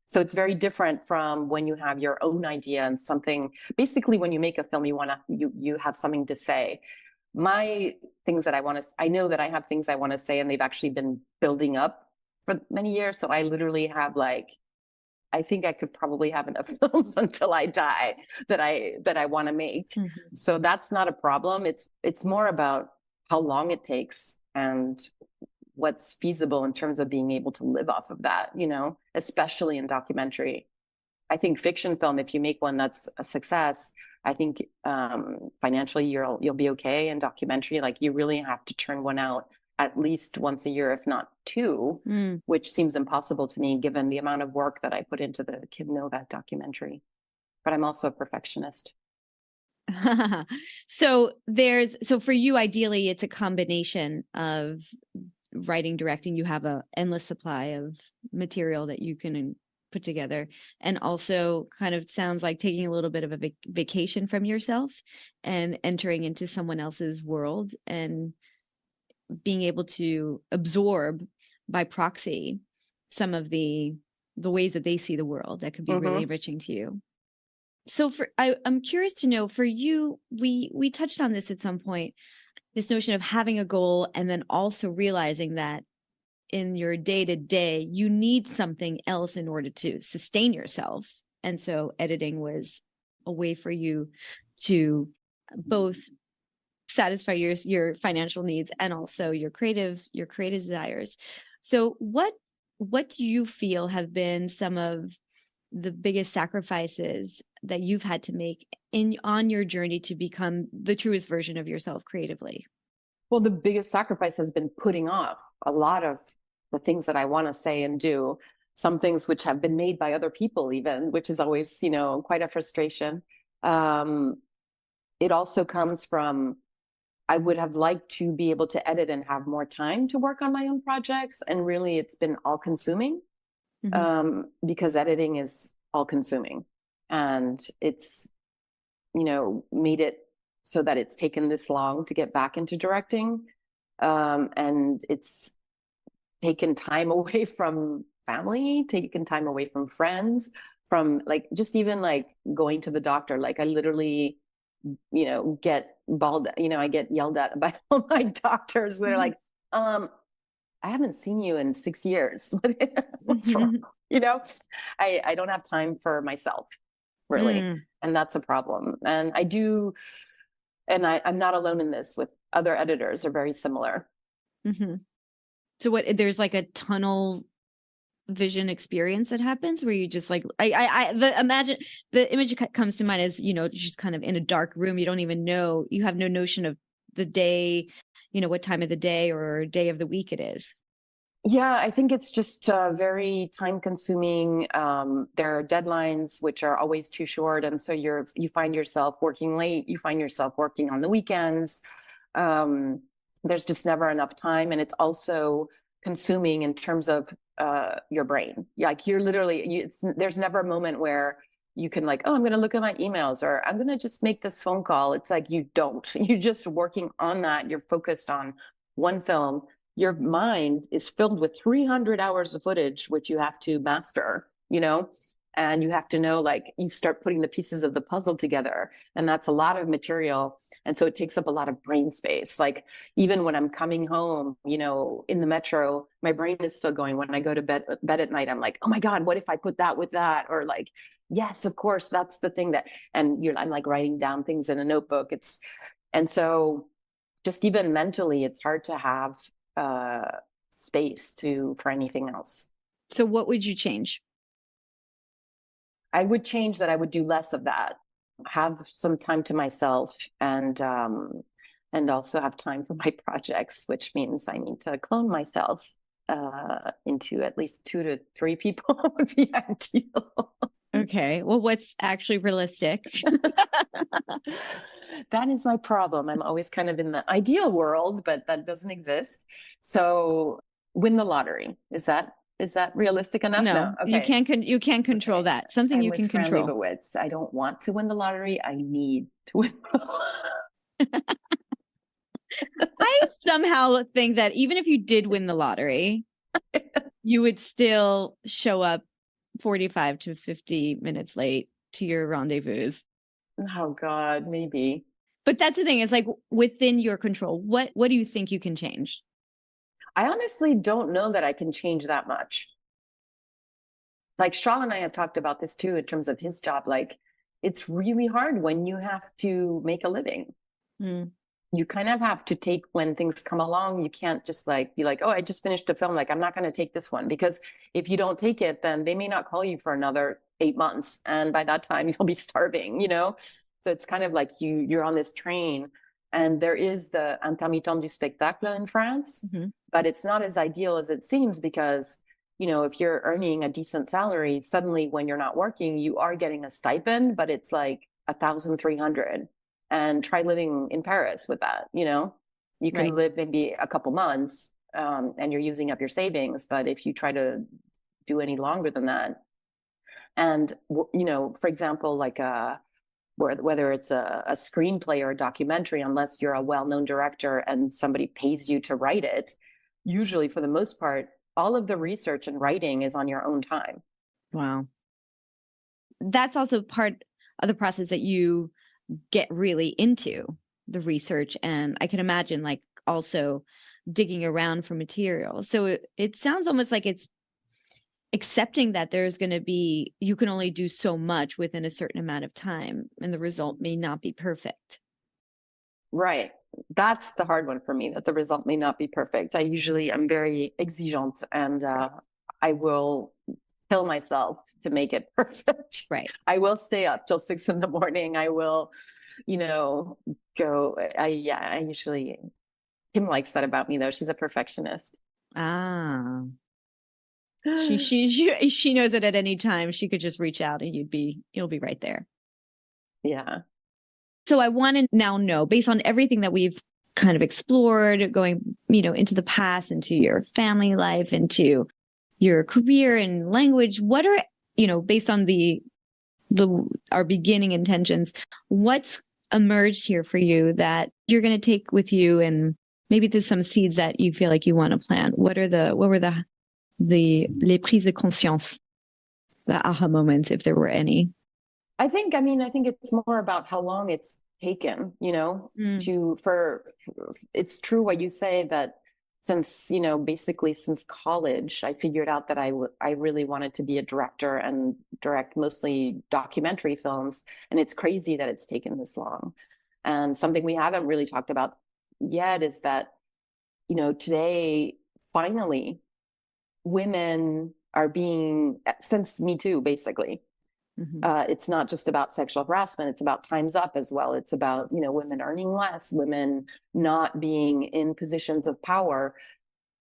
So it's very different from when you have your own idea and something. Basically, when you make a film, you have something to say. My things that I know that I have things I want to say, and they've actually been building up for many years. So I literally have I think I could probably have enough films until I die that I want to make. Mm-hmm. So that's not a problem. It's more about how long it takes and what's feasible in terms of being able to live off of that, especially in documentary. I think fiction film, if you make one that's a success, I think financially you'll be okay. In documentary, like, you really have to churn one out at least once a year, if not two, which seems impossible to me given the amount of work that I put into the Kim Novak documentary. But I'm also a perfectionist. So for you, ideally, it's a combination of writing, directing. You have an endless supply of material that you can put together, and also kind of sounds like taking a little bit of a vacation from yourself and entering into someone else's world and being able to absorb by proxy some of the ways that they see the world that could be really enriching to you. So I'm curious to know, for you, we touched on this at some point, this notion of having a goal and then also realizing that in your day-to-day, you need something else in order to sustain yourself. And so editing was a way for you to both satisfy your financial needs and also your creative desires. So what do you feel have been some of the biggest sacrifices that you've had to make on your journey to become the truest version of yourself creatively? Well, the biggest sacrifice has been putting off a lot of the things that I want to say and do, some things which have been made by other people even, which is always, quite a frustration. It also comes from, I would have liked to be able to edit and have more time to work on my own projects. And really, it's been all consuming because editing is all consuming. And it's, made it so that it's taken this long to get back into directing. And it's taken time away from family, taken time away from friends, from just even going to the doctor. I literally, get bawled, I get yelled at by all my doctors. They're like, I haven't seen you in 6 years. What's wrong? I don't have time for myself, really. And that's a problem. And I do, and I'm not alone in this, with other editors are very similar. So there's a tunnel vision experience that happens where you just imagine the image that comes to mind is, just kind of in a dark room. You don't even know, you have no notion of the day, what time of the day or day of the week it is. Yeah, I think it's just very time consuming. There are deadlines which are always too short. And so you find yourself working late, you find yourself working on the weekends. There's just never enough time. And it's also consuming in terms of your brain. You're literally, there's never a moment where you can I'm going to look at my emails, or I'm going to just make this phone call. It's you don't, you're just working on that. You're focused on one film. Your mind is filled with 300 hours of footage, which you have to master, and you have to know, you start putting the pieces of the puzzle together, and that's a lot of material. And so it takes up a lot of brain space. Even when I'm coming home, in the metro, my brain is still going. When I go to bed at night, I'm like, oh my God, what if I put that with that? Or yes, of course, that's the thing that, and I'm writing down things in a notebook. And so just even mentally, it's hard to have space for anything else. So what would you change? I would change that I would do less of that, have some time to myself, and also have time for my projects, which means I need to clone myself into at least 2 to 3 people would be ideal. Okay. Well, what's actually realistic? That is my problem. I'm always kind of in the ideal world, but that doesn't exist. So win the lottery. Is that realistic enough? No. Okay. You can't control that. Something you can control. Leibowitz. I don't want to win the lottery. I need to win the lottery. I somehow think that even if you did win the lottery, you would still show up 45 to 50 minutes late to your rendezvous. Oh God, maybe. But that's the thing. It's within your control. What do you think you can change? I honestly don't know that I can change that much. Shaw and I have talked about this too, in terms of his job. It's really hard when you have to make a living. You kind of have to take when things come along. You can't just be oh, I just finished a film. I'm not going to take this one, because if you don't take it, then they may not call you for another 8 months. And by that time you'll be starving, So it's kind of you're on this train, and there is the intermittent du spectacle in France, but it's not as ideal as it seems, because, if you're earning a decent salary, suddenly when you're not working, you are getting a stipend, but it's 1,300. And try living in Paris with that, you can live maybe a couple months, and you're using up your savings. But if you try to do any longer than that, And, for example, like whether it's a screenplay or a documentary, unless you're a well-known director and somebody pays you to write it, usually for the most part, all of the research and writing is on your own time. Wow. That's also part of the process that you get really into the research. And I can imagine like also digging around for material. So it sounds almost like it's accepting that there's going to be, you can only do so much within a certain amount of time and the result may not be perfect. Right. That's the hard one for me, that the result may not be perfect. I'm very exigeante, and I will kill myself to make it perfect. Right. I will stay up till 6 a.m. I will, go. I usually, Kim likes that about me though. She's a perfectionist. Ah. She knows that at any time she could just reach out and you'll be right there. Yeah. So I want to now know, based on everything that we've kind of explored, going, into the past, into your family life, into your career and language, what are, based on our beginning intentions, what's emerged here for you that you're going to take with you, and maybe there's some seeds that you feel like you want to plant? What were the les prises de conscience, the aha moments, if there were any? I think it's more about how long it's taken, it's true what you say, that since, basically since college, I figured out that I really wanted to be a director and direct mostly documentary films. And it's crazy that it's taken this long. And something we haven't really talked about yet is that, today, finally, women are being, since Me Too, basically, it's not just about sexual harassment, it's about Time's Up as well. It's about, women earning less, women not being in positions of power.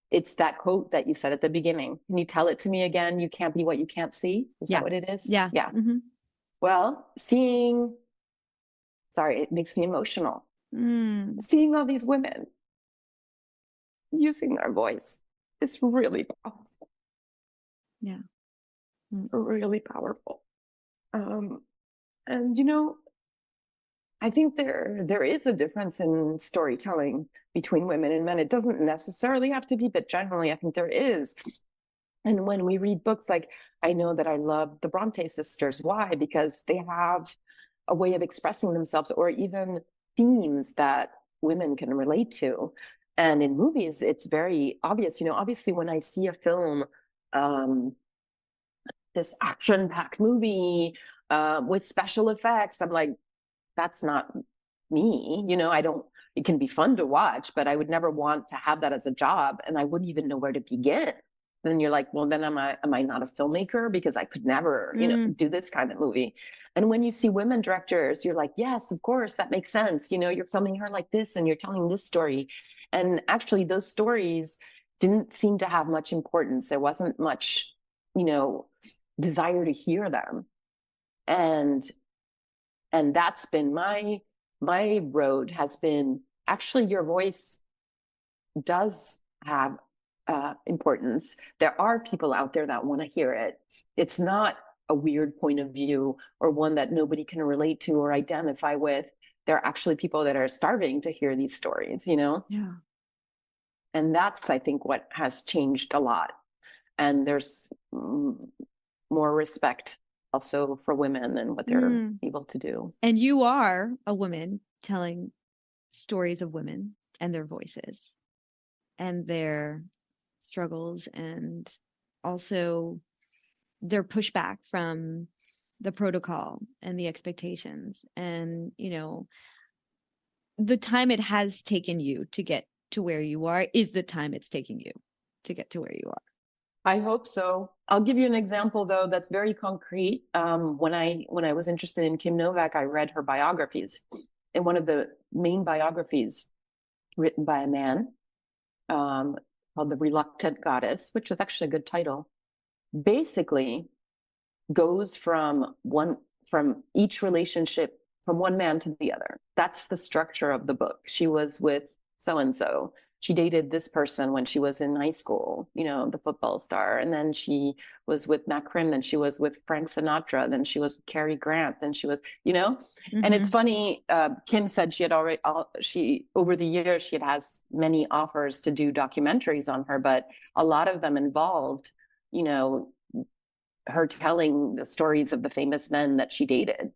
It's that quote that you said at the beginning. Can you tell it to me again? You can't be what you can't see. Is that what it is? Yeah. Yeah. Mm-hmm. Well, it makes me emotional. Seeing all these women using their voice is really powerful. Yeah. Really powerful. And I think there is a difference in storytelling between women and men. It doesn't necessarily have to be, but generally I think there is. And when we read books, like, I know that I love the Bronte sisters. Why? Because they have a way of expressing themselves, or even themes that women can relate to. And in movies, it's very obvious. Obviously when I see a film, this action-packed movie with special effects, I'm like, that's not me. It can be fun to watch, but I would never want to have that as a job, and I wouldn't even know where to begin. Then you're like, well, then am I not a filmmaker? Because I could never, do this kind of movie. And when you see women directors, you're like, yes, of course, that makes sense. You're filming her like this and you're telling this story. And actually those stories didn't seem to have much importance. There wasn't much, desire to hear them. And that's been my road, has been, actually, your voice does have importance. There are people out there that want to hear it. It's not a weird point of view or one that nobody can relate to or identify with. There are actually people that are starving to hear these stories, Yeah. And that's, I think, what has changed a lot. And there's more respect also for women and what they're able to do. And you are a woman telling stories of women and their voices and their struggles, and also their pushback from the protocol and the expectations. And, the time it has taken you to get to where you are is the time it's taking you to get to where you are. I hope so. I'll give you an example, though, that's very concrete. When I was interested in Kim Novak, I read her biographies. And one of the main biographies, written by a man, called The Reluctant Goddess, which was actually a good title, basically goes from each relationship, from one man to the other. That's the structure of the book. She was with so-and-so. she dated this person when she was in high school, the football star. And then she was with Nat Krim, then she was with Frank Sinatra, then she was with Cary Grant, then she was, and it's funny, Kim said she had already, over the years, she had has many offers to do documentaries on her, but a lot of them involved, her telling the stories of the famous men that she dated.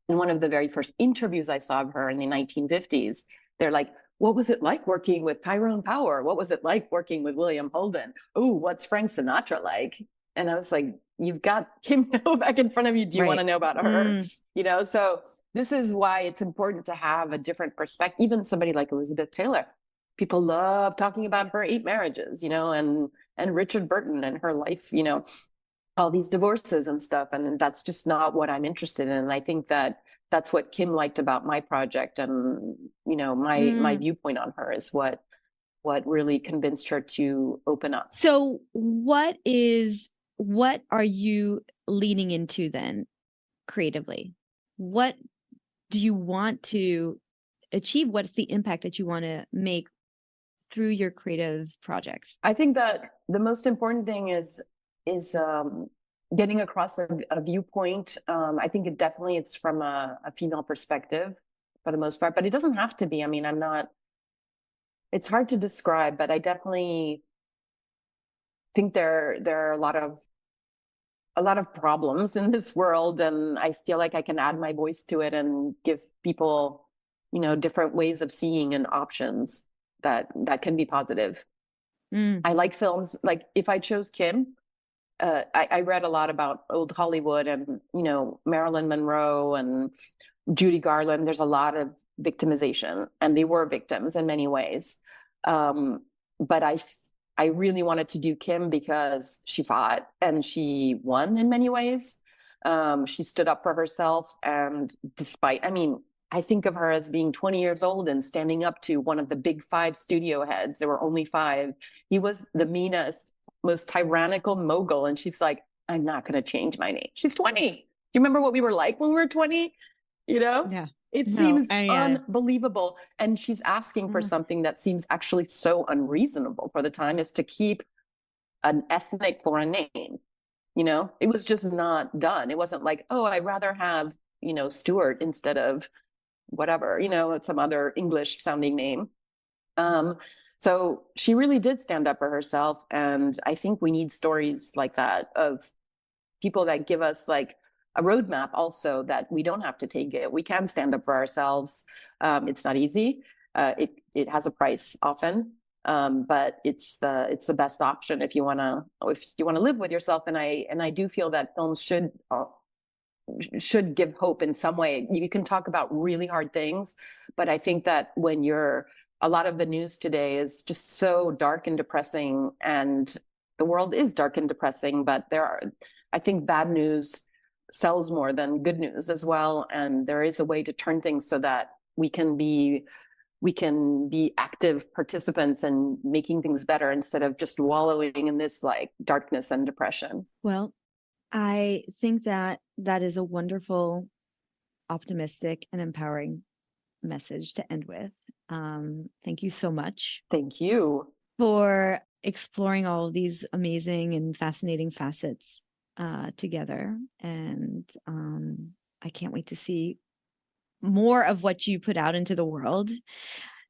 In one of the very first interviews I saw of her in the 1950s, they're like, what was it like working with Tyrone Power? What was it like working with William Holden? Oh, what's Frank Sinatra like? And I was like, you've got Kim Novak in front of you. Do you want to know about her? So this is why it's important to have a different perspective. Even somebody like Elizabeth Taylor, people love talking about her 8 marriages, and Richard Burton and her life, all these divorces and stuff. And that's just not what I'm interested in. And I think that that's what Kim liked about my project. And, my viewpoint on her is what really convinced her to open up. So what are you leaning into then creatively? What do you want to achieve? What's the impact that you want to make through your creative projects? I think that the most important thing is getting across a viewpoint. I think it's from a female perspective for the most part, but it doesn't have to be. I mean, it's hard to describe, but I definitely think there are a lot of problems in this world, and I feel like I can add my voice to it and give people, different ways of seeing and options that can be positive. I like films. Like if I chose Kim, I read a lot about old Hollywood and, Marilyn Monroe and Judy Garland. There's a lot of victimization, and they were victims in many ways. But I really wanted to do Kim because she fought and she won in many ways. She stood up for herself. And I think of her as being 20 years old and standing up to one of the big 5 studio heads. There were only 5. He was the meanest, most tyrannical mogul. And she's like, I'm not going to change my name. She's 20. Do you remember what we were like when we were 20? Yeah. It seems unbelievable. And she's asking for something that seems actually so unreasonable for the time, is to keep an ethnic foreign name. It was just not done. It wasn't like, oh, I'd rather have, Stuart instead of whatever, some other English sounding name. So she really did stand up for herself. And I think we need stories like that, of people that give us like a roadmap also, that we don't have to take it. We can stand up for ourselves. It's not easy. It has a price often, but it's the best option if you want to live with yourself. And I do feel that films should give hope in some way. You can talk about really hard things, but I think that when a lot of the news today is just so dark and depressing, and the world is dark and depressing, but I think bad news sells more than good news as well. And there is a way to turn things so that we can be active participants in making things better, instead of just wallowing in this like darkness and depression. Well, I think that is a wonderful, optimistic, and empowering message to end with. Thank you so much. Thank you for exploring all of these amazing and fascinating facets together. And I can't wait to see more of what you put out into the world.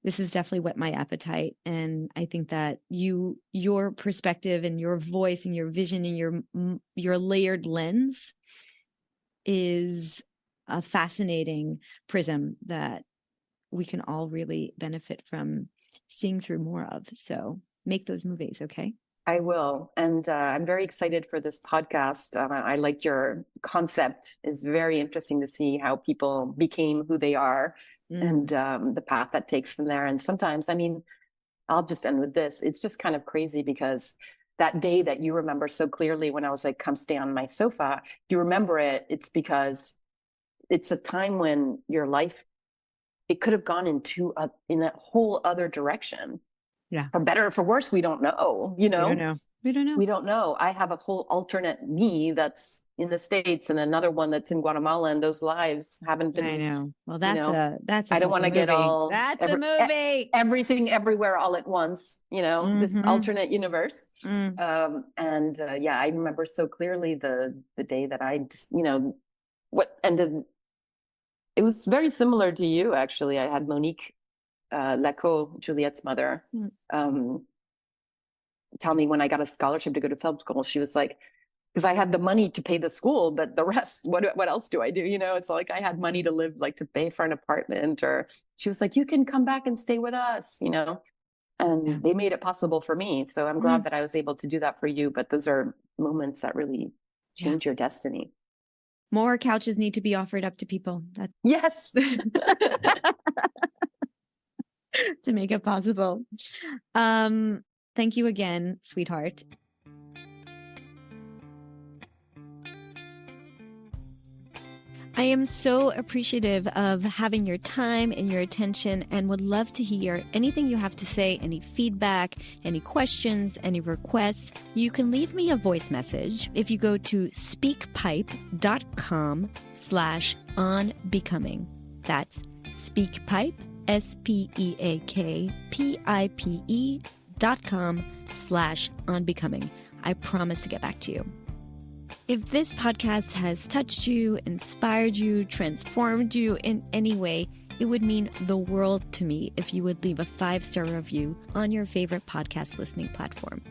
This has definitely whet my appetite. And I think that your perspective and your voice and your vision and your layered lens is a fascinating prism that we can all really benefit from seeing through more of. So make those movies, okay? I will. And I'm very excited for this podcast. I like your concept. It's very interesting to see how people became who they are and the path that takes them there. And sometimes, I'll just end with this. It's just kind of crazy, because that day that you remember so clearly when I was like, come stay on my sofa, you remember it. It's because it's a time when your life, it could have gone in a whole other direction. Yeah. For better or for worse, we don't know, We don't know. We don't know. I have a whole alternate me that's in the States and another one that's in Guatemala, and those lives haven't been. I know. Well, I don't want to get all that's a movie. Everything everywhere all at once, this alternate universe. Yeah, I remember so clearly the day that what ended. It was very similar to you, actually. I had Monique Leco, Juliet's mother, tell me when I got a scholarship to go to film school, she was like, because I had the money to pay the school, but the rest, what else do I do? It's like I had money to live, like to pay for an apartment, or she was like, you can come back and stay with us, and they made it possible for me. So I'm glad that I was able to do that for you. But those are moments that really change your destiny. More couches need to be offered up to people. Yes. To make it possible. Thank you again, sweetheart. I am so appreciative of having your time and your attention, and would love to hear anything you have to say, any feedback, any questions, any requests. You can leave me a voice message if you go to speakpipe.com/onbecoming. That's speakpipe, speakpipe.com/onbecoming. I promise to get back to you. If this podcast has touched you, inspired you, transformed you in any way, it would mean the world to me if you would leave a 5-star review on your favorite podcast listening platform.